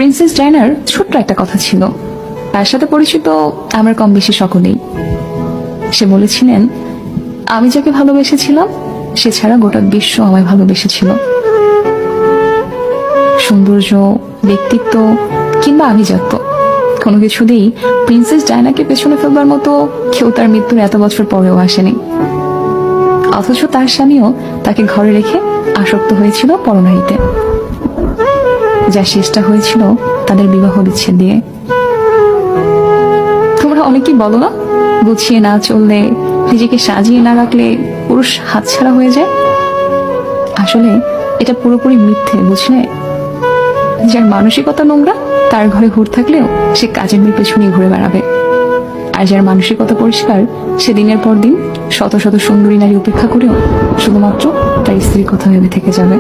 Princess ডায়নার ছোট্ট একটা কথা ছিল, তার সাথে পরিচিত আমার কম বেশি সকলেই। সে বলেছিলেন, আমি যাকে ভালোবেসেছিলাম সে ছাড়া গোটা বিশ্ব আমায় ভালোবেসেছিল। সৌন্দর্য, ব্যক্তিত্ব কিংবা আভিজাত্য কোনো কিছুতেই প্রিন্সেস ডায়নাকে পেছনে ফেলবার মতো কেউ তার মৃত্যুর এত বছর পরেও আসেনি। অথচ তার স্বামীও তাকে ঘরে রেখে আসক্ত হয়েছিল পরনারীতে, যা শেষটা হয়েছিল তাদের বিবাহ বিচ্ছেদ দিয়ে। তোমরা অনেকেই বলো না, গুছিয়ে না চললে, নিজেকে সাজিয়ে না রাখলে পুরুষ হাতছাড়া হয়ে যায়। আসলে এটা পুরোপুরি মিথ্যে, বুঝলে? যার মানসিকতা নোংরা তার ঘরে হুর থাকলেও সে কাজের মেয়ে পেছনে ঘুরে বেড়াবে, আর যার মানসিকতা পরিষ্কার সে দিনের পর দিন শত শত সুন্দরী নারী উপেক্ষা করেও শুধুমাত্র তার স্ত্রীর কথা ভেবে থেকে যাবে।